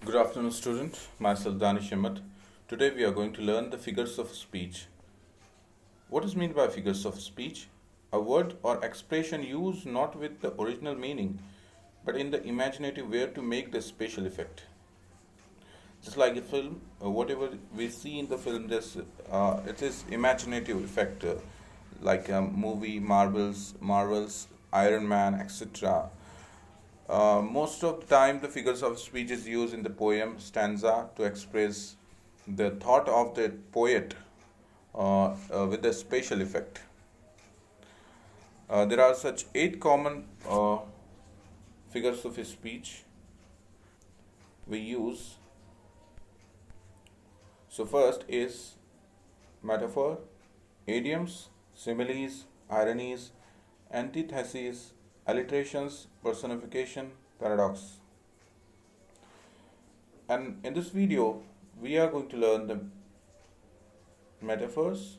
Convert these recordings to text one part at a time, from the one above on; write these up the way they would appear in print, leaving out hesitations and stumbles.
Good afternoon, student. Myself Danish Ahmed. Today we are going to learn the figures of speech. What is meant by figures of speech? A word or expression used not with the original meaning, but in the imaginative way to make the special effect. Just like a film, whatever we see in the film, it is imaginative effect, like a movie, Marvels, Iron Man, etc. Most of the time, the figures of speech is used in the poem stanza to express the thought of the poet with a spatial effect. There are such eight common figures of speech we use. So, first is metaphor, idioms, similes, ironies, antitheses, alliterations, personification, paradox. And in this video, we are going to learn the metaphors,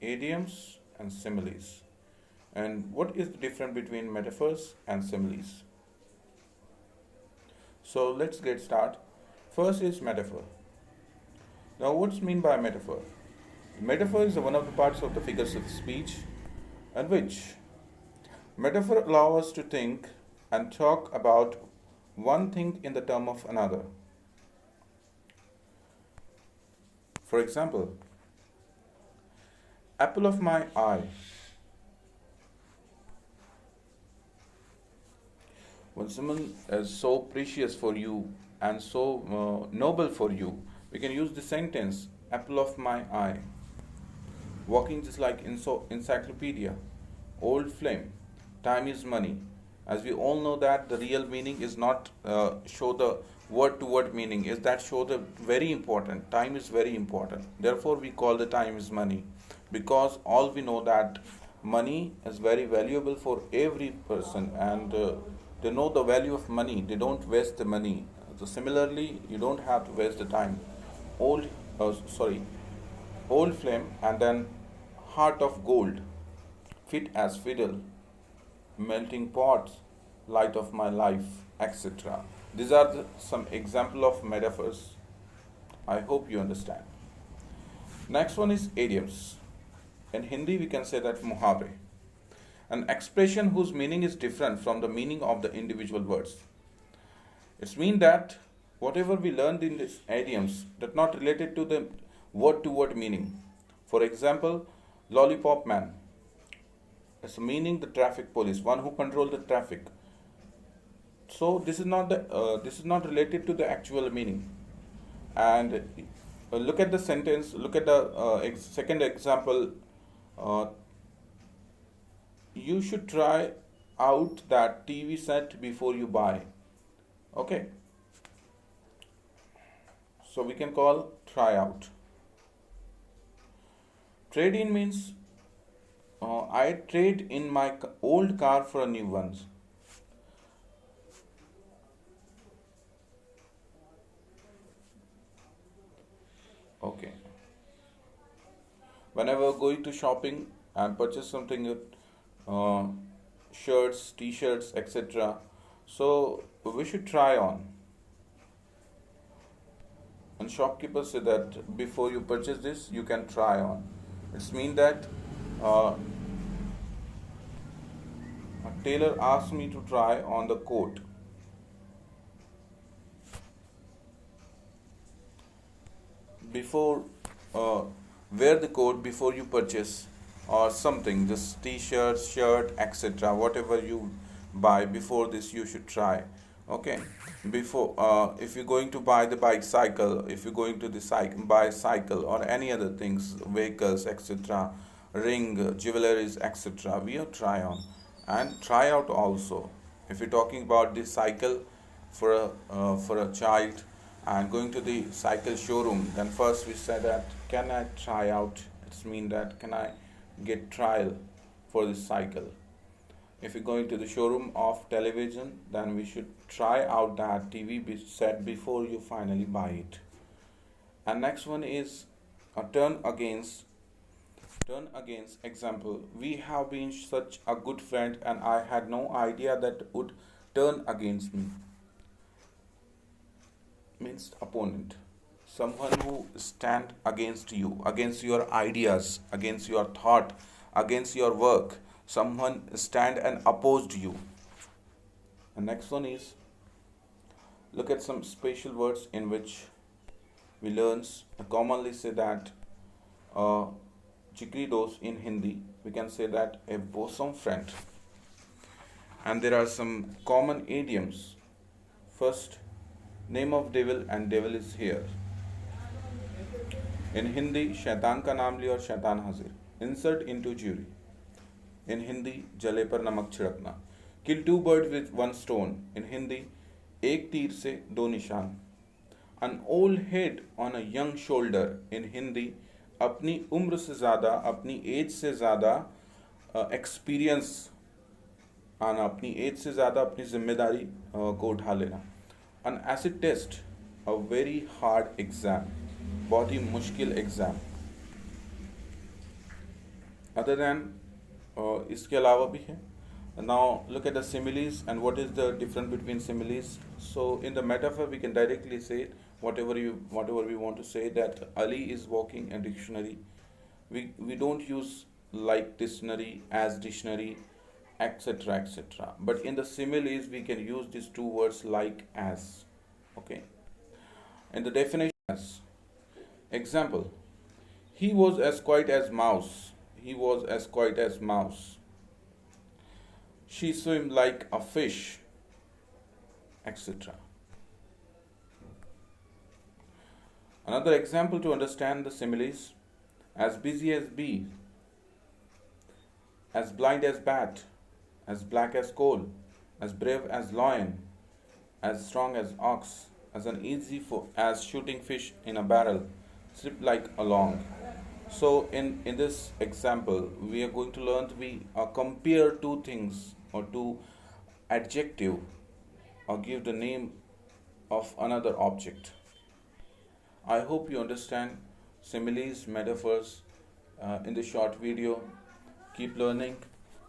idioms, and similes. And what is the difference between metaphors and similes? So let's get started. First is metaphor. Now, what's mean by metaphor? Metaphor is one of the parts of the figures of speech, in which metaphor allows us to think and talk about one thing in the term of another. For example, apple of my eye. When someone is so precious for you and so noble for you, we can use the sentence apple of my eye. Walking just like encyclopedia, old flame, time is money. As we all know that the real meaning is not show the word to word meaning, is that show the very important. Time is very important. Therefore, we call the time is money, because all we know that money is very valuable for every person, and they know the value of money. They don't waste the money. So similarly, you don't have to waste the time. Old, sorry, old flame, and then heart of gold, fit as fiddle, melting pots, light of my life, etc. These are some example of metaphors. I hope you understand. Next one is idioms. In Hindi, we can say that muhavre, an expression whose meaning is different from the meaning of the individual words. It means that whatever we learned in these idioms that not related to the word to word meaning. For example, lollipop man. It's meaning the traffic police, one who control the traffic. So this is not related to the actual meaning. And look at the sentence. Look at the second example. Uh, you should try out that TV set before you buy. Okay. So we can call try out. Trade in means I trade in my old car for a new one. Okay. Whenever going to shopping and purchase something, uh, shirts, t-shirts, etc. So we should try on. And shopkeepers say that before you purchase this, you can try on. It's mean that uh, a tailor asked me to try on the coat. Before wear the coat before you purchase or something, this t-shirt, shirt, etc. Whatever you buy, before this you should try. Okay. Before if you're going to buy the bicycle, if you're going to the bicycle or any other things, vehicles, etc., ring, jewelries, etc., we are try on and try out also. If you're talking about the cycle for a child and going to the cycle showroom, then first we say that can I try out? It's mean that can I get trial for this cycle? If you're going to the showroom of television, then we should try out that TV set before you finally buy it. And next one is a turn against. Turn against example. We have been such a good friend, and I had no idea that would turn against me. means opponent, someone who stand against you, against your ideas, against your thought, against your work, someone stand and opposed you. The next one is, look at some special words in which we learn commonly say that chikri dos in Hindi, we can say that a bosom friend. And there are some common idioms. First, name of devil and devil is here. In Hindi, शैतान का नाम लिया और शैतान हाजिर. Insert into jury. In Hindi, जले पर नमक छिड़कना. Kill two birds with one stone. In Hindi, एक तीर से दो निशान. An old head on a young shoulder. In Hindi, अपनी उम्र से ज़्यादा, अपनी एज से ज़्यादा एक्सपीरियंस आना, अपनी एज से ज़्यादा अपनी जिम्मेदारी को उठा लेना. An acid test, a very hard exam, बहुत ही मुश्किल एग्ज़ाम. अदर दैन इसके अलावा भी है. Now look at the similes and what is the difference between similes. So in the metaphor we can directly say whatever we want to say, that Ali is walking a dictionary. We don't use like dictionary, as dictionary, etc, etc. But in the similes we can use these two words like, as. Okay. In the definition, as. Example, he was as quiet as mouse. He was as quiet as mouse. She swam like a fish, etc. Another example to understand the similes: as busy as bee, as blind as bat, as black as coal, as brave as lion, as strong as ox, as uneasy as shooting fish in a barrel, slip like along. So in this example, we are going to learn to compare two things or two adjective, or give the name of another object. I hope you understand similes, metaphors in this short video. Keep learning.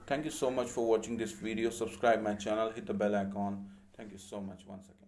Thank you so much for watching this video. Subscribe my channel, hit the bell icon. Thank you so much once again.